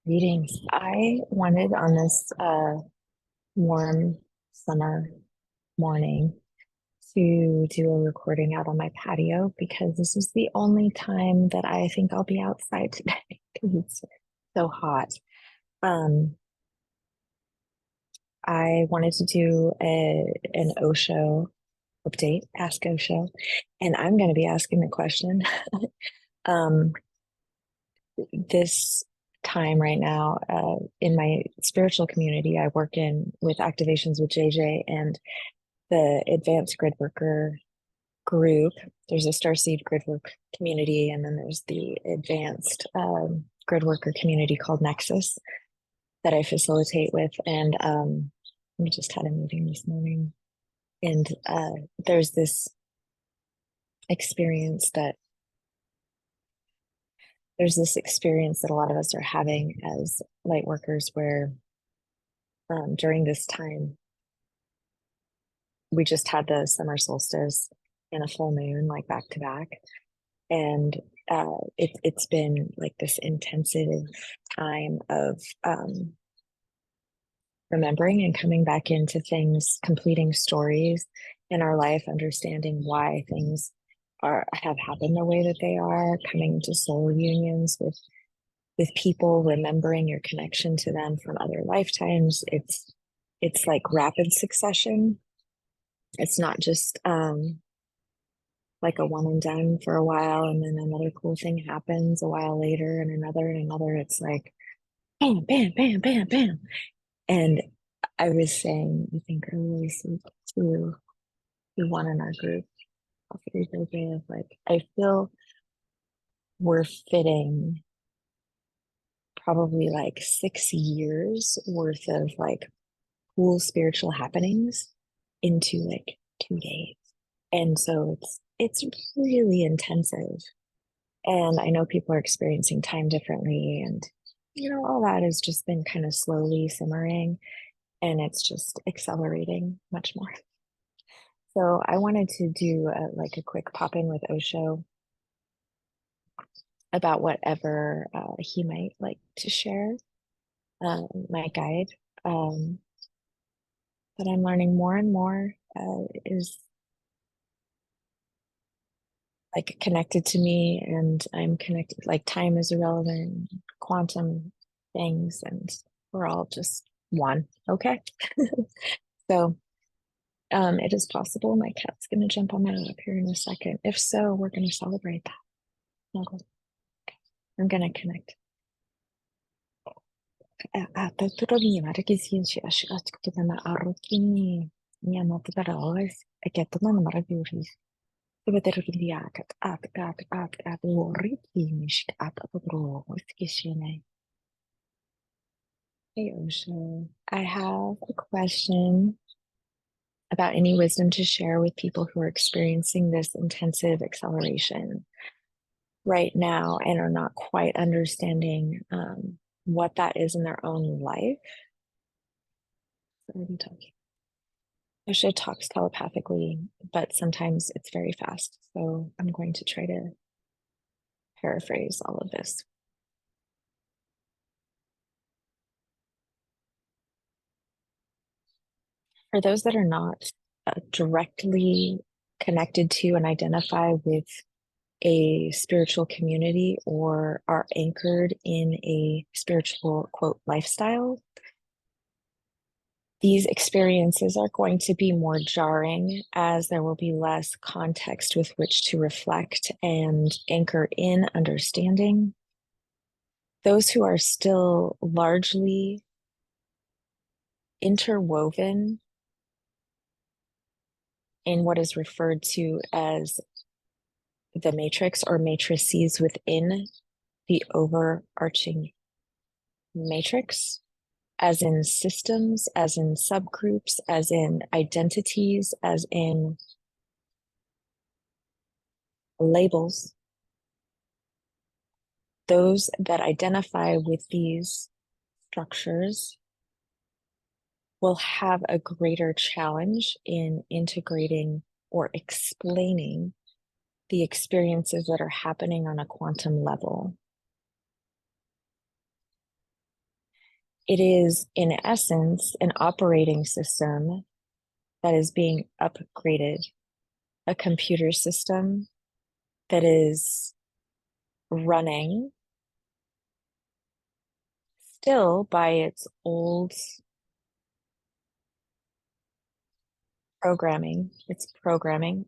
Greetings. I wanted on this warm summer morning to do a recording out on my patio because this is the only time that I think I'll be outside today because it's so hot. Um, I wanted to do an Osho update, Ask Osho, and I'm going to be asking the question. Um, this time right now in my spiritual community I work in with activations with JJ and the advanced grid worker group. There's a starseed grid work community, and then there's the advanced grid worker community called Nexus that I facilitate with. And we just had a meeting this morning, and there's this experience that a lot of us are having as light workers where during this time we just had the summer solstice and a full moon like back to back, and it's been like this intensive time of remembering and coming back into things, completing stories in our life, understanding why things have happened the way that they are, coming into soul unions with people, remembering your connection to them from other lifetimes. It's like rapid succession. It's not just like a one and done for a while and then another cool thing happens a while later and another and another. It's like bam, bam, bam, bam, bam. And I was saying, I think earlier to one in our group, of like, I feel we're fitting probably like 6 years worth of like cool spiritual happenings into like 2 days. And so it's really intensive. And I know people are experiencing time differently, and all that has just been kind of slowly simmering, and it's just accelerating much more. So I wanted to do like a quick pop in with Osho about whatever he might like to share, my guide. Um, that I'm learning more and more is like connected to me, and I'm connected, like time is irrelevant, quantum things, and we're all just one. Okay. So it is possible my cat's gonna jump on my lap here in a second. If so, we're gonna celebrate that. Snuggle. I'm gonna connect. Hey, Osho. I have a question about any wisdom to share with people who are experiencing this intensive acceleration right now and are not quite understanding what that is in their own life. Osho talks telepathically, but sometimes it's very fast. So I'm going to try to paraphrase all of this. For those that are not directly connected to and identify with a spiritual community or are anchored in a spiritual quote lifestyle, these experiences are going to be more jarring as there will be less context with which to reflect and anchor in understanding. Those who are still largely interwoven in what is referred to as the matrix or matrices within the overarching matrix, as in systems, as in subgroups, as in identities, as in labels. Those that identify with these structures will have a greater challenge in integrating or explaining the experiences that are happening on a quantum level. It is, in essence, an operating system that is being upgraded, a computer system that is running still by its old programming. Its programming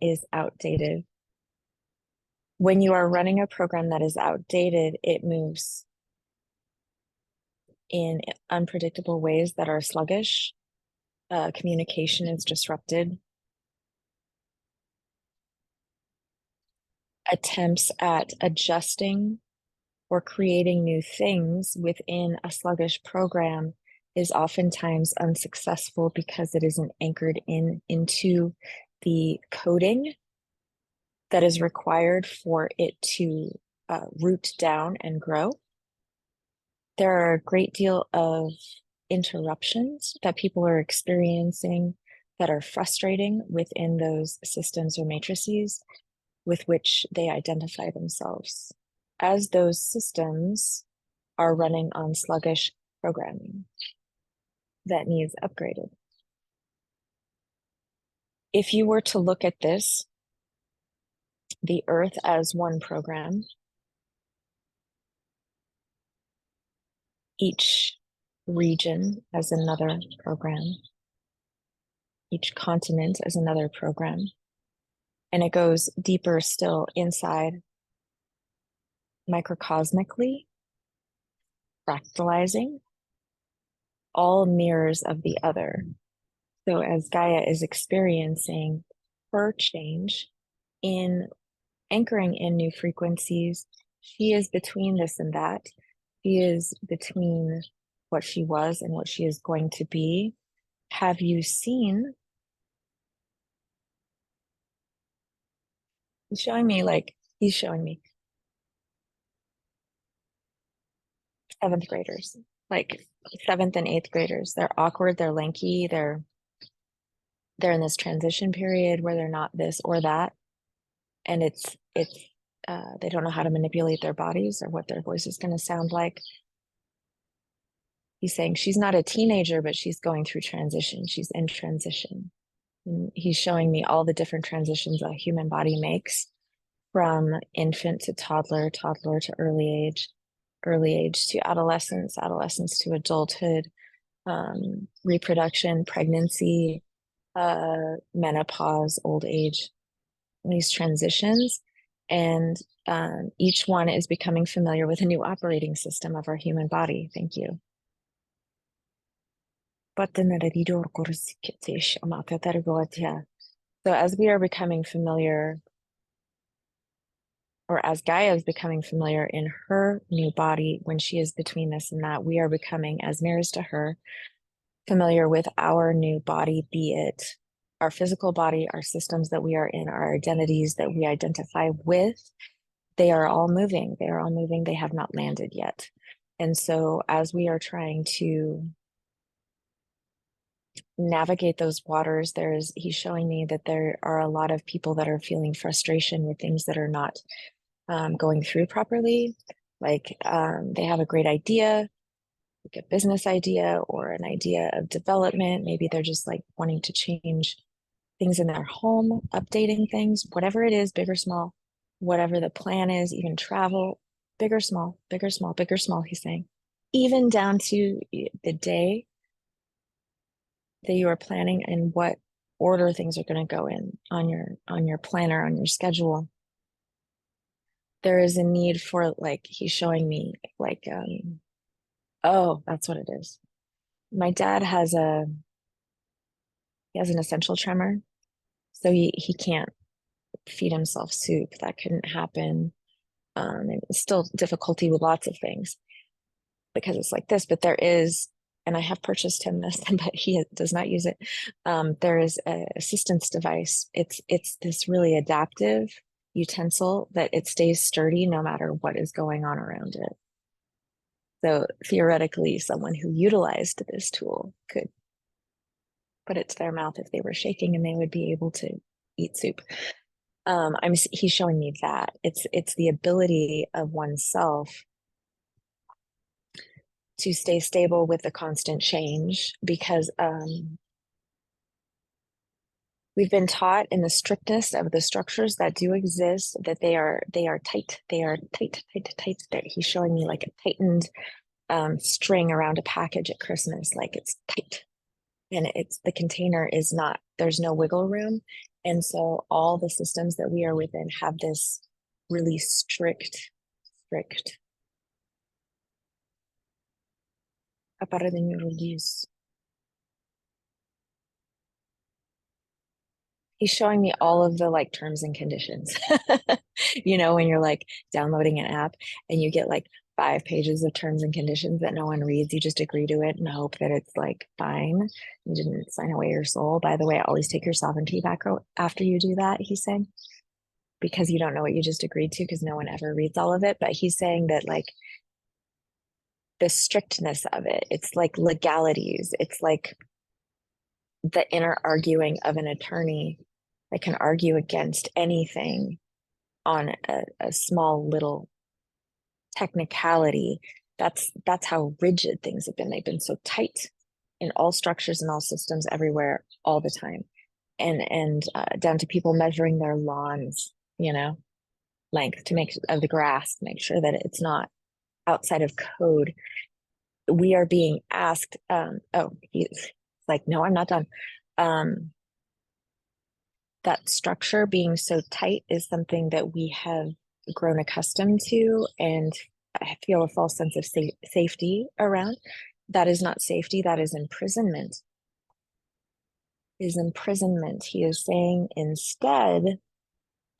is outdated. When you are running a program that is outdated, it moves in unpredictable ways that are sluggish. Communication is disrupted. Attempts at adjusting or creating new things within a sluggish program is oftentimes unsuccessful because it isn't anchored into the coding that is required for it to root down and grow. There are a great deal of interruptions that people are experiencing that are frustrating within those systems or matrices with which they identify themselves, as those systems are running on sluggish programming that needs upgraded. If you were to look at this, the Earth as one program, each region as another program, each continent as another program, and it goes deeper still inside microcosmically, fractalizing, all mirrors of the other. So as Gaia is experiencing her change in anchoring in new frequencies, she is between this and that. She is between what she was and what she is going to be. Have you seen? He's showing me seventh graders, like seventh and eighth graders. They're awkward, they're lanky, they're in this transition period where they're not this or that. And it's they don't know how to manipulate their bodies or what their voice is going to sound like. He's saying she's not a teenager, but she's going through transition. She's in transition. And he's showing me all the different transitions a human body makes, from infant to toddler, toddler to early age to adolescence, adolescence to adulthood, reproduction, pregnancy, menopause, old age, these transitions. And each one is becoming familiar with a new operating system of our human body. Thank you. So as we are becoming familiar, or as Gaia is becoming familiar in her new body, when she is between this and that, we are becoming, as mirrors to her, familiar with our new body, be it our physical body, our systems that we are in, our identities that we identify with. They are all moving. They are all moving. They have not landed yet. And so as we are trying to navigate those waters, he's showing me that there are a lot of people that are feeling frustration with things that are not going through properly. Like they have a great idea, like a business idea or an idea of development. Maybe they're just like wanting to change things in their home, updating things, whatever it is, big or small, whatever the plan is, even travel, big or small, big or small, big or small, he's saying, even down to the day that you are planning and what order things are going to go in on your planner, on your schedule. There is a need for, like, he's showing me like oh, that's what it is. My dad has an essential tremor, so he can't feed himself soup. That couldn't happen. And it's still difficulty with lots of things because it's like this, but there is, and I have purchased him this, but he does not use it. There is an assistance device. It's this really adaptive utensil that it stays sturdy no matter what is going on around it. So theoretically, someone who utilized this tool could put it to their mouth if they were shaking and they would be able to eat soup. He's showing me that it's the ability of oneself to stay stable with the constant change, because we've been taught in the strictness of the structures that do exist that they are tight. They are tight, tight, tight. He's showing me like a tightened string around a package at Christmas, like it's tight. And it's the container is not, there's no wiggle room. And so all the systems that we are within have this really strict aparte de neurologies. He's showing me all of the like terms and conditions. You know, when you're like downloading an app and you get like 5 pages of terms and conditions that no one reads, you just agree to it and hope that it's like fine. You didn't sign away your soul. By the way, always take your sovereignty back after you do that, he's saying, because you don't know what you just agreed to, because no one ever reads all of it. But he's saying that like the strictness of it, it's like legalities, it's like the inner arguing of an attorney that can argue against anything on a small little technicality. That's how rigid things have been. They've been so tight in all structures and all systems everywhere all the time, and down to people measuring their lawns, you know, length to make of the grass, to make sure that it's not outside of code. We are being asked. He's like, no, I'm not done. That structure being so tight is something that we have grown accustomed to, and I feel a false sense of safety around. That is not safety, that is imprisonment. Is imprisonment. He is saying instead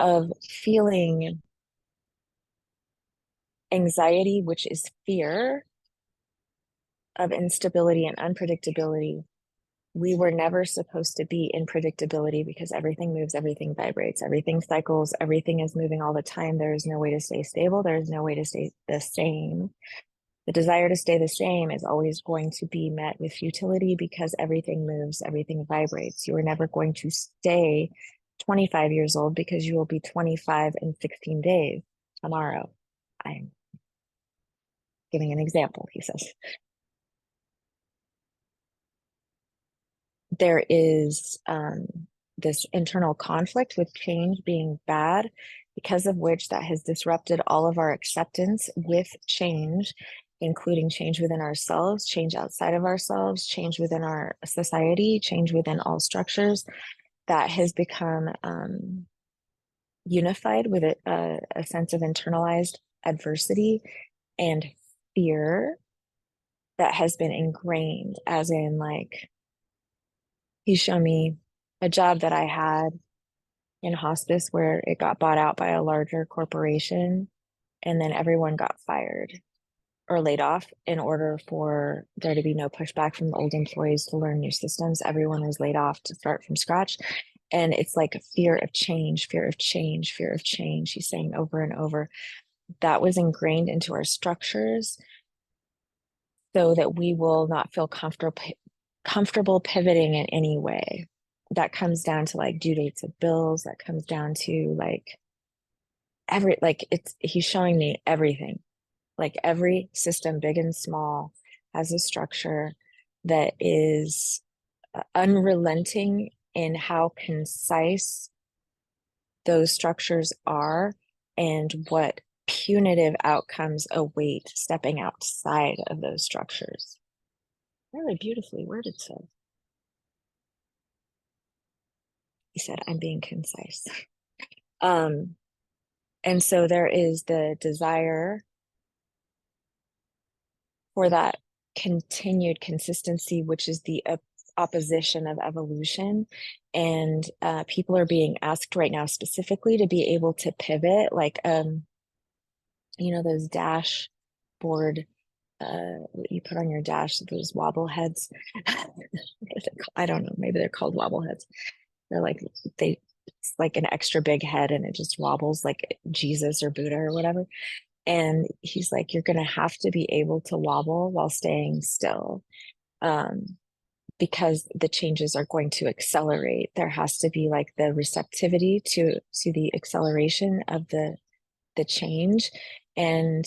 of feeling anxiety, which is fear of instability and unpredictability, we were never supposed to be in predictability, because everything moves, everything vibrates, everything cycles, everything is moving all the time. There is no way to stay stable. There is no way to stay the same. The desire to stay the same is always going to be met with futility, because everything moves, everything vibrates. You are never going to stay 25 years old, because you will be 25 in 16 days tomorrow. I'm giving an example, he says. There is this internal conflict with change being bad, because of which that has disrupted all of our acceptance with change, including change within ourselves, change outside of ourselves, change within our society, change within all structures. That has become unified with a sense of internalized adversity and fear that has been ingrained, as in like, he showed me a job that I had in hospice where it got bought out by a larger corporation, and then everyone got fired or laid off in order for there to be no pushback from the old employees to learn new systems. Everyone was laid off to start from scratch. And it's like a fear of change, fear of change, fear of change. He's saying over and over. That was ingrained into our structures so that we will not feel comfortable pivoting in any way. That comes down to like due dates of bills. That comes down to like he's showing me everything. Like every system, big and small, has a structure that is unrelenting in how concise those structures are, and what punitive outcomes await stepping outside of those structures. Really beautifully worded, so. He said, I'm being concise. And so there is the desire for that continued consistency, which is the opposition of evolution. And people are being asked right now specifically to be able to pivot, like, those dashboard, you put on your dash, those wobble heads. I don't know, maybe they're called wobble heads. They're like, it's like an extra big head and it just wobbles like Jesus or Buddha or whatever. And he's like, you're going to have to be able to wobble while staying still, because the changes are going to accelerate. There has to be like the receptivity to the acceleration of the change. And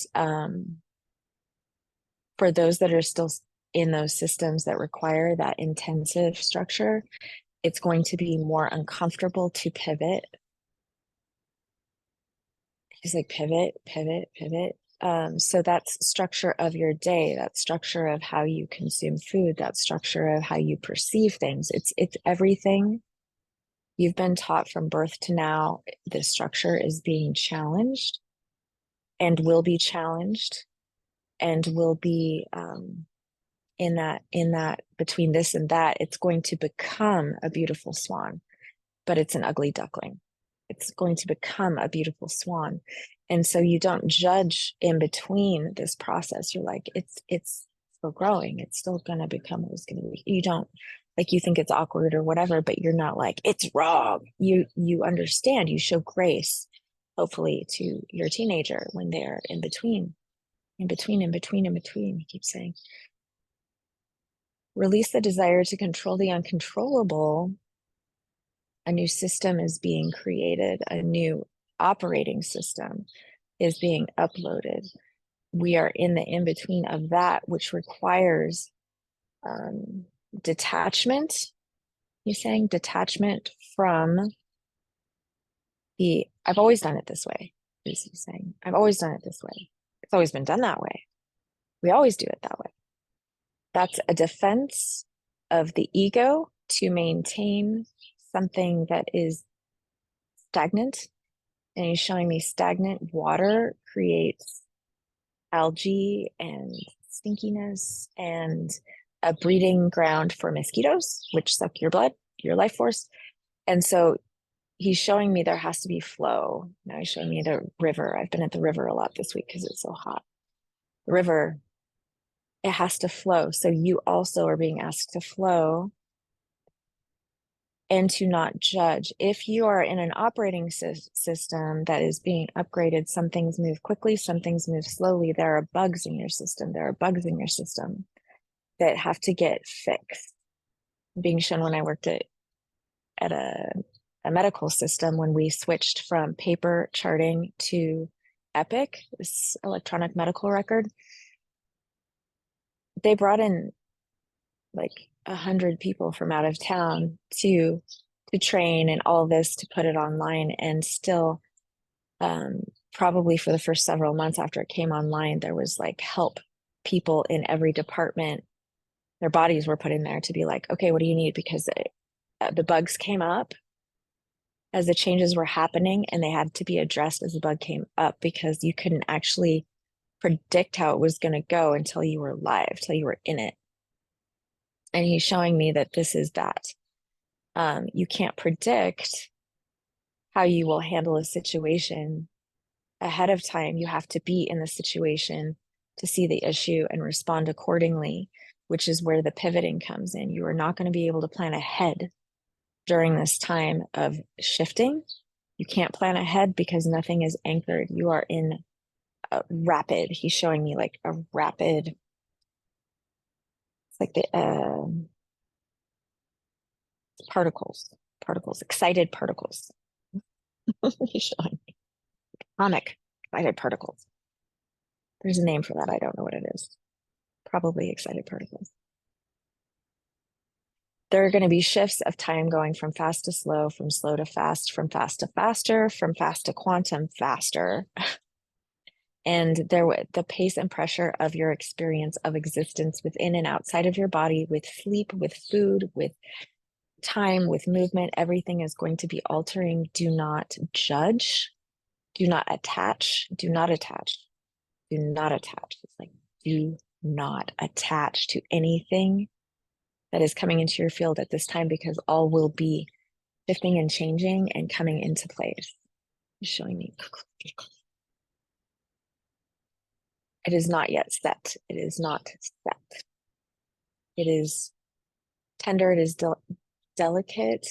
For those that are still in those systems that require that intensive structure, it's going to be more uncomfortable to pivot. He's like, pivot, pivot, pivot. So that's structure of your day, that structure of how you consume food, that structure of how you perceive things. It's everything you've been taught from birth to now. This structure is being challenged and will be challenged and will be in that between this and that, it's going to become a beautiful swan, but it's an ugly duckling. It's going to become a beautiful swan. And so you don't judge in between this process. You're like, it's still growing. It's still gonna become what it's gonna be. You don't like, you think it's awkward or whatever, but you're not like, it's wrong. You understand, you show grace, hopefully, to your teenager when they're in between, in between, in between, in between. He keeps saying, release the desire to control the uncontrollable. A new system is being created, a new operating system is being uploaded. We are in the in between of that, which requires detachment. He's saying detachment from the, I've always done it this way. He's saying, I've always done it this way. It's always been done that way. We always do it that way. That's a defense of the ego to maintain something that is stagnant. And he's showing me stagnant water creates algae and stinkiness and a breeding ground for mosquitoes, which suck your blood, your life force. And so he's showing me there has to be flow. Now he's showing me the river. I've been at the river a lot this week because it's so hot. The river, it has to flow. So you also are being asked to flow and to not judge. If you are in an operating system that is being upgraded, some things move quickly, some things move slowly. There are bugs in your system. There are bugs in your system that have to get fixed. Being shown when I worked at a medical system, when we switched from paper charting to Epic, this electronic medical record, they brought in like 100 people from out of town to train and all this to put it online. And still, probably for the first several months after it came online, there was like help people in every department. Their bodies were put in there to be like, okay, what do you need? Because the bugs came up as the changes were happening, and they had to be addressed as the bug came up, because you couldn't actually predict how it was going to go until you were live, till you were in it. And he's showing me that this is that. You can't predict how you will handle a situation ahead of time. You have to be in the situation to see the issue and respond accordingly, which is where the pivoting comes in. You are not going to be able to plan ahead during this time of shifting. You can't plan ahead because nothing is anchored. You are in a rapid, he's showing me like a rapid, it's like the particles, excited particles. He's showing me atomic excited particles. There's a name for that. I don't know what it is. Probably excited particles. There are going to be shifts of time going from fast to slow, from slow to fast, from fast to faster, from fast to quantum faster. And the pace and pressure of your experience of existence within and outside of your body, with sleep, with food, with time, with movement, everything is going to be altering. Do not judge. Do not attach. Do not attach. Do not attach. It's like, do not attach to anything that is coming into your field at this time, because all will be shifting and changing and coming into place. It's showing me. It is not yet set. It is not set. It is tender. It is delicate,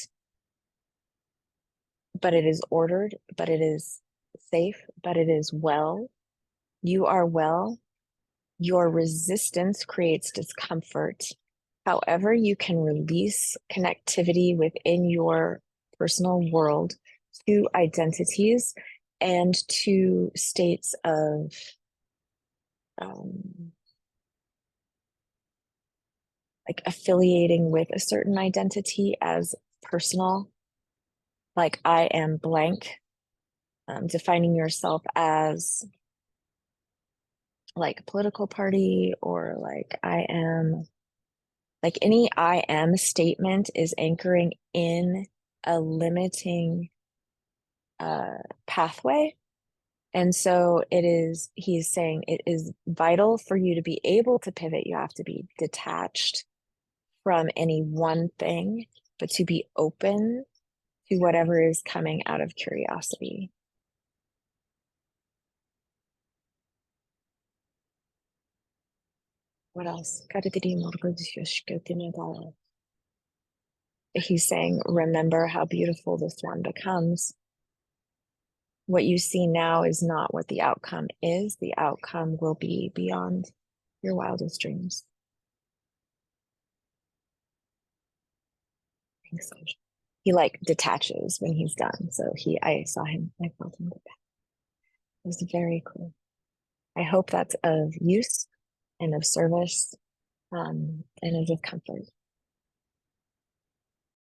but it is ordered, but it is safe, but it is well. You are well. Your resistance creates discomfort. However, you can release connectivity within your personal world to identities and to states of like affiliating with a certain identity as personal, like I am blank, defining yourself as like a political party, or like I am, like any I am statement is anchoring in a limiting pathway. And so he's saying it is vital for you to be able to pivot. You have to be detached from any one thing, but to be open to whatever is coming out of curiosity. What else? He's saying, remember how beautiful this one becomes. What you see now is not what the outcome is. The outcome will be beyond your wildest dreams. Thanks so much. He like detaches when he's done. So I saw him, I felt him go back. It was very cool. I hope that's of use and of service, and is of comfort.